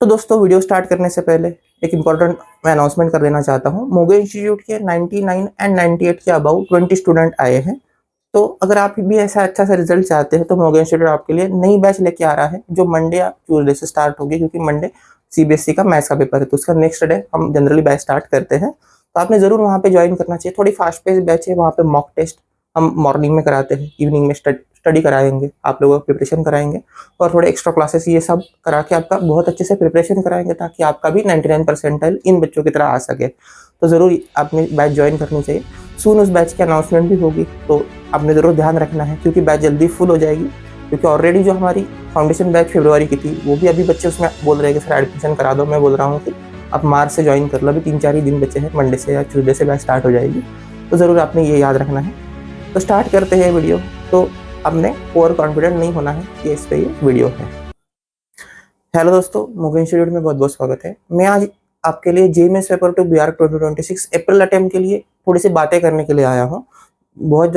तो दोस्तों video start करने से पहले एक इम्पॉर्टेंट मैं अनाउंसमेंट कर देना चाहता हूँ। मोगे इंस्टीट्यूट के 99 एंड 98 के अबाउ 20 स्टूडेंट आए हैं। तो अगर आप भी ऐसा अच्छा सा रिजल्ट चाहते हैं तो मोगे इंस्टीट्यूट आपके लिए नई बैच लेके आ रहा है जो मंडे या ट्यूसडे से स्टार्ट होगी, क्योंकि मंडे सीबीएसई का मैथ्स का पेपर है तो उसका नेक्स्ट डे हम जनरली बैच स्टार्ट करते हैं। तो आपने जरूर वहाँ पे ज्वाइन करना चाहिए। थोड़ी फास्ट पेस बैच है, वहाँ पे मॉक टेस्ट हम मॉर्निंग में कराते हैं, इवनिंग में स्टडी कराएंगे, आप लोगों को प्रिपरेशन कराएंगे और थोड़े एक्स्ट्रा क्लासेस ये सब करा के आपका बहुत अच्छे से प्रिपरेशन कराएंगे ताकि आपका भी 99 परसेंटाइल इन बच्चों की तरह आ सके। तो ज़रूर आपने बैच ज्वाइन करनी चाहिए। सून उस बैच की अनाउंसमेंट भी होगी तो आपने ज़रूर ध्यान रखना है, क्योंकि बैच जल्दी फुल हो जाएगी। क्योंकि ऑलरेडी जो हमारी फाउंडेशन बैच फरवरी की थी वो भी अभी बच्चे उसमें बोल रहे हैं कि सर एडमिशन करा दो। मैं बोल रहा हूँ कि आप मार्च से ज्वाइन कर लो, अभी 3-4 ही दिन बचे हैं, मंडे से या ट्यूसडे से बैच स्टार्ट हो जाएगी। तो ज़रूर आपने ये याद रखना है। तो स्टार्ट करते हैं वीडियो। तो आपने ओवर कॉन्फिडेंट नहीं होना है कि इस पे ये वीडियो है। हेलो दोस्तों, मोगे इंस्टीट्यूट में बहुत बहुत स्वागत है। मैं आज आपके लिए जेएमएस पेपर 2 बीआर 2026 अप्रैल अटेम्प्ट के लिए थोड़ी सी बातें करने के लिए आया हूँ। बहुत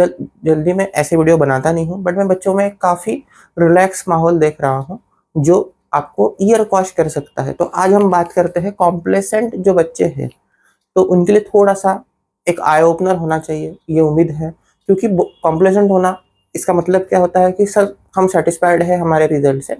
जल्दी मैं ऐसे वीडियो बनाता नहीं हूँ, बट मैं बच्चों में काफ़ी रिलैक्स माहौल देख रहा हूँ जो आपको ईयर वॉश कर सकता है। तो आज हम बात करते हैं कॉम्प्लेसेंट जो बच्चे हैं, तो उनके लिए थोड़ा सा एक आई ओपनर होना चाहिए, ये उम्मीद है। क्योंकि कॉम्प्लेसेंट होना इसका मतलब क्या होता है कि सर हम सेटिस्फाइड है हमारे रिजल्ट से।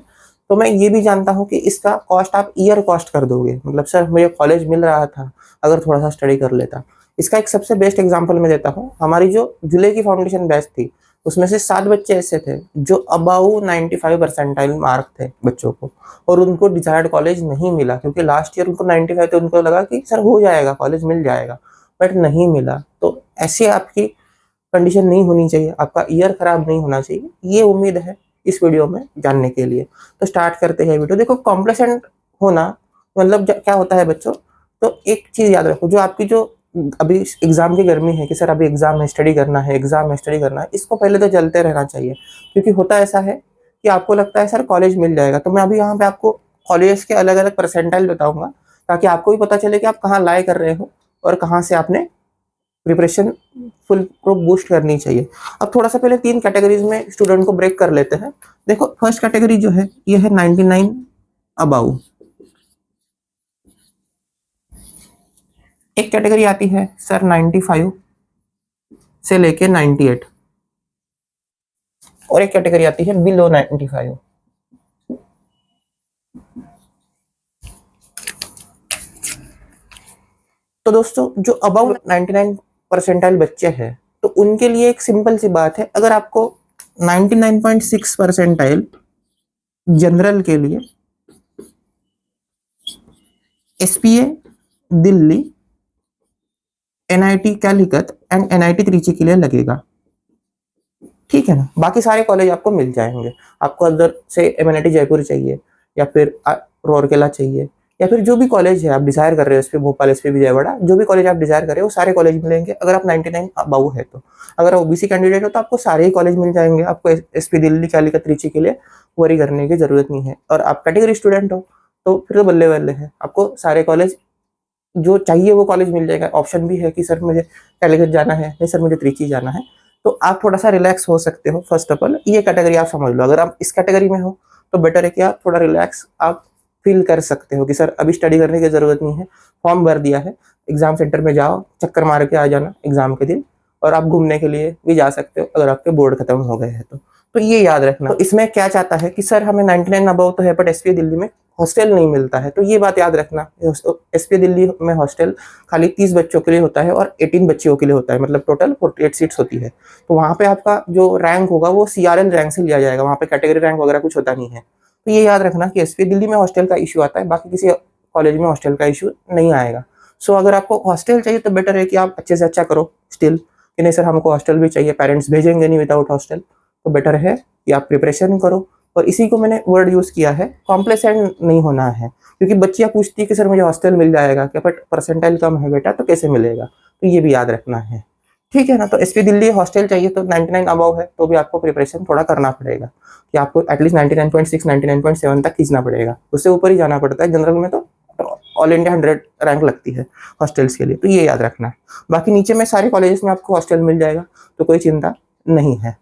तो मैं ये भी जानता हूँ कि इसका कॉस्ट आप ईयर कॉस्ट कर दोगे, मतलब सर मुझे कॉलेज मिल रहा था अगर थोड़ा सा स्टडी कर लेता। इसका एक सबसे बेस्ट एग्जांपल मैं देता हूँ। हमारी जो जुलाई की फाउंडेशन बैच थी उसमें से 7 बच्चे ऐसे थे जो अबाउ 95 परसेंटाइल मार्क थे बच्चों को, और उनको डिजायर्ड कॉलेज नहीं मिला। क्योंकि लास्ट ईयर उनको 95 थे, उनको लगा कि सर हो जाएगा, कॉलेज मिल जाएगा, बट नहीं मिला। तो ऐसे आपकी कंडीशन नहीं होनी चाहिए, आपका ईयर खराब नहीं होना चाहिए, ये उम्मीद है इस वीडियो में जानने के लिए। तो स्टार्ट करते हैं वीडियो। देखो, कॉम्प्लेसेंट होना मतलब क्या होता है बच्चों। तो एक चीज याद रखो, जो आपकी जो अभी एग्जाम की गर्मी है कि सर अभी एग्जाम में स्टडी करना है, एग्जाम में स्टडी करना है, इसको पहले तो चलते रहना चाहिए। क्योंकि होता ऐसा है कि आपको लगता है सर कॉलेज मिल जाएगा। तो मैं अभी यहाँ पे आपको कॉलेज के अलग अलग परसेंटाइल बताऊंगा ताकि आपको भी पता चले कि आप कहाँ लाए कर रहे हो और कहाँ से आपने प्रिपरेशन फुल प्रूफ बूस्ट करनी चाहिए। अब थोड़ा सा पहले 3 कैटेगरीज में स्टूडेंट को ब्रेक कर लेते हैं। देखो, फर्स्ट कैटेगरी जो है ये है 99 अबाउ। एक कैटेगरी आती है सर 95 से लेके 98, और एक कैटेगरी आती है बिलो 95। तो दोस्तों, जो अबाउ 99 परसेंटाइल बच्चे हैं तो उनके लिए एक सिंपल सी बात है। अगर आपको 99.6 परसेंटाइल जनरल के लिए SPA Delhi, NIT Calicut and NIT Trichy के लिए लगेगा, ठीक है ना। बाकी सारे कॉलेज आपको मिल जाएंगे। आपको अदर से एमएनआईटी जयपुर चाहिए या फिर रोरकेला चाहिए या फिर जो भी कॉलेज है आप डिजायर कर रहे हो, एसपी भोपाल, एसपी विजयवाड़ा, जो भी कॉलेज आप डिजायर कर रहे हो वो सारे कॉलेज मिलेंगे अगर आप 99 अबाउ है तो। अगर आप ओबीसी कैंडिडेट हो तो आपको सारे ही कॉलेज मिल जाएंगे। आपको एसपी दिल्ली, कैलिकट, त्रिची के लिए वरी करने की जरूरत नहीं है। और आप कैटेगरी स्टूडेंट हो तो फिर तो बल्ले बल्ले है, आपको सारे कॉलेज जो चाहिए वो कॉलेज मिल जाएगा। ऑप्शन भी है कि सर मुझे कैलिकट जाना है, नहीं सर मुझे त्रिची जाना है, तो आप थोड़ा सा रिलैक्स हो सकते हो। फर्स्ट ऑफ ऑल ये कैटेगरी आप समझ लो। अगर आप इस कैटेगरी में हो तो बेटर है कि आप थोड़ा रिलैक्स आप फील कर सकते हो कि सर अभी स्टडी करने की जरूरत नहीं है। फॉर्म भर दिया है, एग्जाम सेंटर में जाओ, चक्कर मार के आ जाना एग्जाम के दिन, और आप घूमने के लिए भी जा सकते हो अगर आपके बोर्ड खत्म हो गए हैं तो ये याद रखना। तो इसमें क्या चाहता है कि सर हमें 99 अबाउ तो है बट एसपी दिल्ली में हॉस्टल नहीं मिलता है, तो ये बात याद रखना। एसपी दिल्ली में हॉस्टल खाली 30 बच्चों के लिए होता है और 18 बच्चों के लिए होता है, मतलब टोटल 48 सीट्स होती है। तो वहाँ पे आपका जो रैंक होगा वो सीआरएल रैंक से लिया जाएगा, वहाँ पे कैटेगरी रैंक वगैरह कुछ होता नहीं है। तो ये याद रखना कि एसपी दिल्ली में हॉस्टल का इशू आता है, बाकी किसी कॉलेज में हॉस्टल का इशू नहीं आएगा। सो अगर आपको हॉस्टल चाहिए तो बेटर है कि आप अच्छे से अच्छा करो स्टिल कि नहीं सर हमको हॉस्टल भी चाहिए, पेरेंट्स भेजेंगे नहीं विदाउट हॉस्टल, तो बेटर है कि आप प्रिपरेशन करो। और इसी को मैंने वर्ड यूज किया है, कॉम्प्लेसेंट नहीं होना है। क्योंकि बच्चियां पूछती है कि सर मुझे हॉस्टल मिल जाएगा क्या, बट परसेंटाइल कम है बेटा तो कैसे मिलेगा, तो ये भी याद रखना है, ठीक है ना। तो एसपी दिल्ली हॉस्टल चाहिए तो 99 अबाउ है तो भी आपको प्रिपरेशन थोड़ा करना पड़ेगा कि आपको एटलीस्ट 99.6 99.7 तक खींचना पड़ेगा, उससे ऊपर ही जाना पड़ता है। जनरल में तो ऑल इंडिया 100 रैंक लगती है हॉस्टल्स के लिए, तो ये याद रखना है। बाकी नीचे में सारे कॉलेजेस में आपको हॉस्टल मिल जाएगा तो कोई चिंता नहीं है।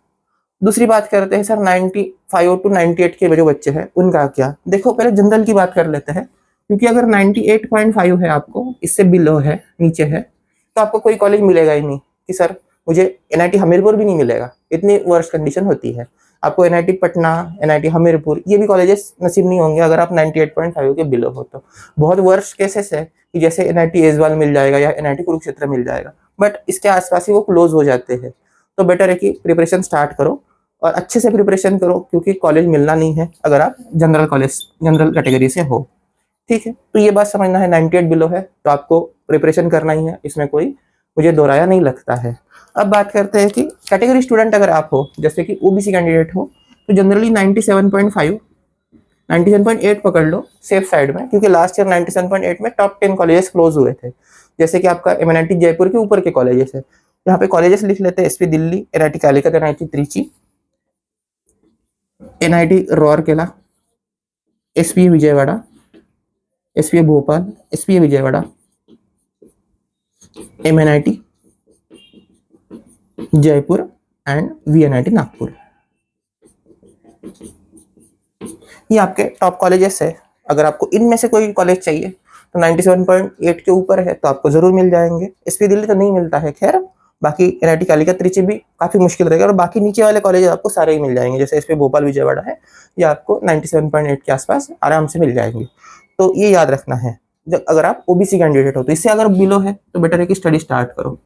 दूसरी बात करते हैं सर 95 टू 98 के जो बच्चे हैं उनका क्या। देखो, पहले जनरल की बात कर लेते हैं। क्योंकि अगर 98.5 है आपको, इससे बिलो है, नीचे है, तो आपको कोई कॉलेज मिलेगा ही नहीं कि सर मुझे एनआईटी हमीरपुर भी नहीं मिलेगा, इतनी वर्स्ट कंडीशन होती है। आपको एनआईटी पटना, एनआईटी हमीरपुर, ये भी कॉलेजेस नसीब नहीं होंगे अगर आप 98.5 के बिलो हो तो। बहुत वर्स्ट केसेस है कि जैसे एनआईटी एजवाल मिल जाएगा या एनआईटी कुरुक्षेत्र मिल जाएगा, बट इसके आसपास ही वो क्लोज हो जाते हैं। तो बेटर है कि प्रिपरेशन स्टार्ट करो और अच्छे से प्रिपरेशन करो, क्योंकि कॉलेज मिलना नहीं है अगर आप जनरल कैटेगरी से हो। ठीक है, तो ये बात समझना है, 98 बिलो है तो आपको प्रिपरेशन करना ही है, इसमें कोई मुझे दोहराया नहीं लगता है। अब बात करते हैं कि कैटेगरी स्टूडेंट अगर आप हो, जैसे कि ओबीसी कैंडिडेट हो, तो जनरली 97.5, 97.8 पकड़ लो सेफ साइड में, क्योंकि लास्ट ईयर 97.8 में टॉप 10 कॉलेजेस क्लोज हुए थे। जैसे कि आपका एमएनआईटी जयपुर के ऊपर के कॉलेजेस है, यहाँ पे कॉलेजेस लिख लेते हैं SP Delhi, NIT Calicut, NIT Trichy, NIT Rourkela, SPA Vijayawada, SPA Bhopal, SPA Vijayawada, MNIT Jaipur and VNIT Nagpur. ये आपके टॉप कॉलेजेस है। अगर आपको इनमें से कोई कॉलेज चाहिए तो 97.8 के ऊपर है तो आपको जरूर मिल जाएंगे। एसपी दिल्ली तो नहीं मिलता है, खैर बाकी एनआईटी कालिकत त्रिची भी काफी मुश्किल रहेगा, और बाकी नीचे वाले कॉलेज आपको सारे ही मिल जाएंगे। जैसे एसपी भोपाल विजयवाड़ा है, ये आपको 97.8 के आसपास आराम से मिल जाएंगे। तो ये याद रखना है अगर आप ओबीसी कैंडिडेट हो। तो इससे अगर बिलो है तो बेटर है कि स्टडी स्टार्ट करो,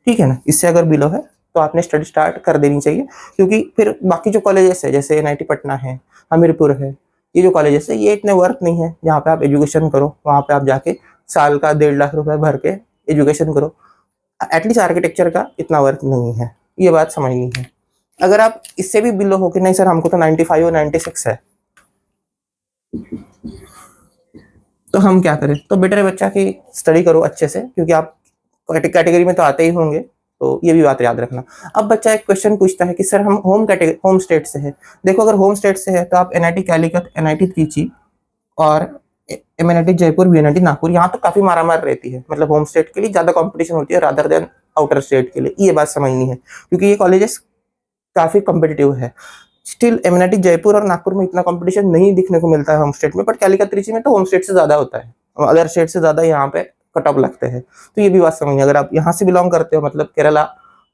ठीक है ना। इससे अगर बिलो है तो आपने स्टडी स्टार्ट कर देनी चाहिए, क्योंकि फिर बाकी जो कॉलेजेस है जैसे एनआईटी पटना है, हमीरपुर है, ये जो कॉलेजेस है ये इतने वर्थ नहीं है जहाँ पे आप एजुकेशन करो। वहाँ पे आप जाके साल का 1.5 लाख रुपए भर के एजुकेशन करो, एटलीस्ट आर्किटेक्चर का इतना वर्थ नहीं है, ये बात समझनी है। अगर आप इससे भी बिलो हो कि नहीं सर हमको तो 95 और 96 है, तो हम क्या करें? तो बेटर है बच्चा की स्टडी करो अच्छे से, क्योंकि आप कैटेगरी में तो आते ही होंगे, तो ये भी बात याद रखना। अब बच्चा एक क्वेश्चन पूछता है कि सर हम होम स्टेट से है। देखो अगर होम स्टेट से है तो आप एनआईटी कालिकत, एनआईटी त्रिची और एमएनआईटी जयपुर, वीएनआईटी नागपुर, यहाँ तो काफी मारामार रहती है, मतलब होम स्टेट के लिए ज्यादा कंपटीशन होती है रादर देन आउटर स्टेट के लिए, ये बात समझनी है, क्योंकि ये कॉलेजेस काफी कॉम्पिटिटिव है। स्टिल एमएनआईटी जयपुर और नागपुर में इतना कंपटीशन नहीं दिखने को मिलता है होम स्टेट में, बट कालिकत त्रिची में तो होम स्टेट से ज्यादा होता है, अदर स्टेट से ज्यादा यहाँ पे कट ऑफ लगते हैं। तो ये भी बात समझिए, अगर आप यहाँ से बिलोंग करते हो, मतलब केरला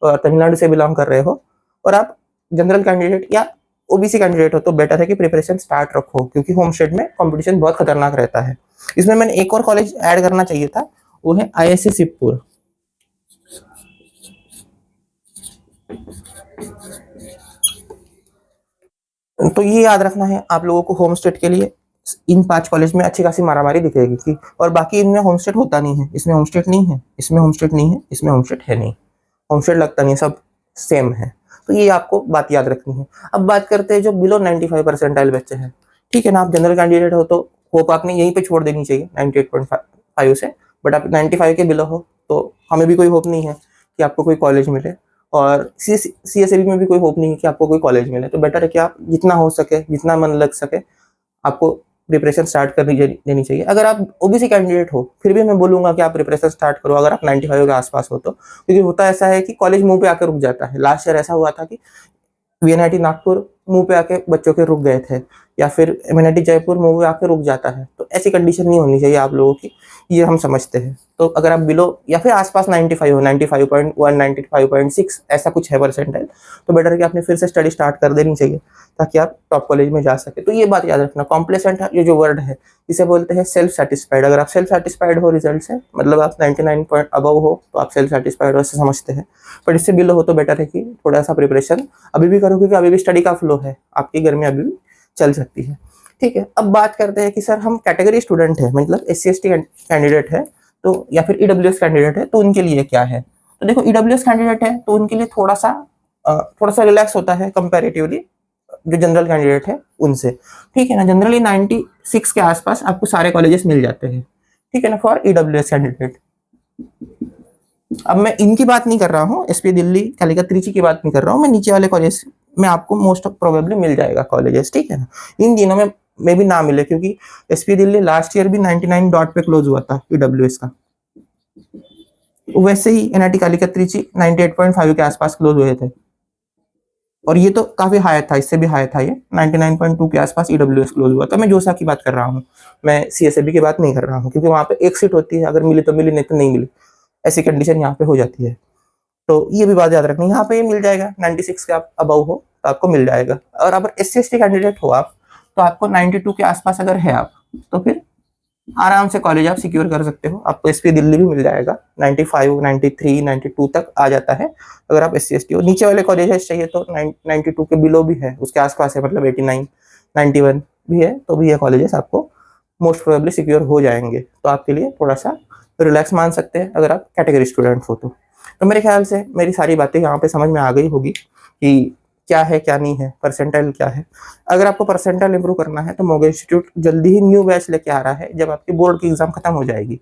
और तमिलनाडु से बिलोंग कर रहे हो, और आप जनरल कैंडिडेट या ओबीसी कैंडिडेट हो, तो बेटर है कि प्रिपरेशन स्टार्ट रखो, क्योंकि होम स्टेट में कंपटीशन बहुत खतरनाक रहता है। इसमें मैंने एक और कॉलेज ऐड करना चाहिए था, वो है आईएससी शिवपुर। तो ये याद रखना है आप लोगों को, होम स्टेट के लिए इन 5 कॉलेज में अच्छी खासी मारामारी दिखेगी कि, और बाकी इनमें होम स्टेट होता नहीं है, इसमें होम स्टेट नहीं है, इसमें होम स्टेट नहीं है, इसमें होम स्टेट है नहीं, होम स्टेट लगता नहीं, सब सेम है। तो ये आपको बात याद रखनी है। अब बात करते हैं जो बिलो 95 परसेंटाइल बच्चे हैं, ठीक है ना। आप जनरल कैंडिडेट हो तो होप आपने यहीं पे छोड़ देनी चाहिए 98.5 से, बट आप 95 के बिलो हो तो हमें भी कोई होप नहीं है कि आपको कोई कॉलेज मिले, और सीएसएबी में भी कोई होप नहीं है कि आपको कोई कॉलेज मिले। तो बेटर है कि आप जितना हो सके, जितना मन लग सके, आपको प्रिपरेशन स्टार्ट कर देनी चाहिए। अगर आप ओबीसी कैंडिडेट हो फिर भी मैं बोलूंगा कि आप प्रिपरेशन स्टार्ट करो अगर आप 95 के आसपास हो तो, क्योंकि होता ऐसा है कि कॉलेज मुंह पे आकर रुक जाता है। लास्ट ईयर ऐसा हुआ था कि वीएनआईटी नागपुर मुंह पे आके बच्चों के रुक गए थे, या फिर एमएनआईटी जयपुर मुंह पे आके रुक जाता है। तो ऐसी कंडीशन नहीं होनी चाहिए आप लोगों की, ये हम समझते हैं। तो अगर आप बिलो या फिर आसपास 95 हो, 95.1, 95.6 ऐसा कुछ है परसेंटाइल, तो बेटर है कि आपने फिर से स्टडी स्टार्ट कर देनी चाहिए ताकि आप टॉप कॉलेज में जा सके। तो ये बात याद रखना। कॉम्प्लेसेंट ये जो वर्ड है इसे बोलते हैं सेल्फ सेटिस्फाइड। अगर आप सेल्फ सेटिस्फाइड हो रिजल्ट से, मतलब आप 99 पॉइंट अबव हो, तो आप सेल्फ सेटिस्फाइड हो, ऐसे समझते हैं। पर इससे बिलो हो तो बेटर है कि थोड़ा सा प्रिपरेशन अभी भी करो, क्योंकि अभी भी स्टडी का फ्लो है, आपकी गर्मी अभी भी चल सकती है, ठीक है। अब बात करते हैं कि सर हम कैटेगरी स्टूडेंट है, मतलब SC/ST कैंडिडेट है तो, या फिर EWS कैंडिडेट है, तो उनके लिए क्या है? तो देखो EWS कैंडिडेट है तो उनके लिए थोड़ा सा रिलैक्स होता है कंपैरेटिवली जो जनरल कैंडिडेट है उनसे, ठीक है ना। जनरली 96 के आसपास आपको सारे कॉलेजेस मिल जाते हैं, ठीक है ना, फॉर EWS कैंडिडेट। अब मैं इनकी बात नहीं कर रहा हूँ, एसपी दिल्ली, कालिकत, त्रिची की बात नहीं कर रहा हूँ मैं, नीचे वाले कॉलेज में आपको मोस्ट प्रोबेबली मिल जाएगा कॉलेजेस, ठीक है ना। इन दिनों में भी ना मिले, क्योंकि एसपी दिल्ली लास्ट ईयर भी 99 डॉट पे क्लोज हुआ था EWS का, वैसे ही एनआईटी कालिकत त्रिची 98.5 के आसपास क्लोज हुए थे। और ये तो काफ़ी हाई था, इससे भी हाई था ये 99.2 के आसपास EWS क्लोज हुआ था। मैं जोसा की बात कर रहा हूँ, मैं CSAB की बात नहीं कर रहा हूँ, क्योंकि वहाँ पे एक सीट होती है, अगर मिली तो मिली, नहीं तो नहीं मिली, ऐसी कंडीशन यहाँ पे हो जाती है। तो ये भी बात याद रखनी, यहाँ पे ये मिल जाएगा 96 के आप अबव हो तो आपको मिल जाएगा। और अगर SC/ST कैंडिडेट हो आप, तो आपको 92 के आसपास अगर है आप, तो फिर आराम से कॉलेज आप सिक्योर कर सकते हो। आपको SP दिल्ली भी मिल जाएगा, 95, 93, 92 तक आ जाता है अगर आप SC/ST हो। नीचे वाले कॉलेज चाहिए तो 92 के बिलो भी है, उसके आसपास है, मतलब 89, 91 भी है, तो भी ये कॉलेजेस आपको मोस्ट प्रोबेबली सिक्योर हो जाएंगे। तो आपके लिए थोड़ा सा रिलैक्स मान सकते हैं अगर आप कैटेगरी स्टूडेंट हो तो मेरे ख्याल से मेरी सारी बातें यहाँ पे समझ में आ गई होगी कि क्या है क्या नहीं है, परसेंटाइल क्या है। अगर आपको परसेंटाइल इंप्रूव करना है तो मोगे इंस्टीट्यूट जल्दी ही न्यू बैच लेके आ रहा है, जब आपकी बोर्ड की एग्जाम खत्म हो जाएगी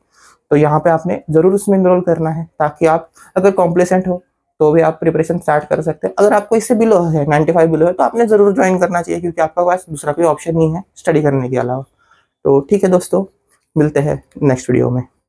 तो यहाँ पे आपने जरूर उसमें इनरोल करना है, ताकि आप अगर कॉम्प्लेसेंट हो तो भी आप प्रिपरेशन स्टार्ट कर सकते हैं। अगर आपको इससे बिलो है, 95 बिलो है, तो आपने जरूर ज्वाइन करना चाहिए, क्योंकि आपका पास दूसरा कोई ऑप्शन नहीं है स्टडी करने के अलावा। तो ठीक है दोस्तों, मिलते हैं नेक्स्ट वीडियो में।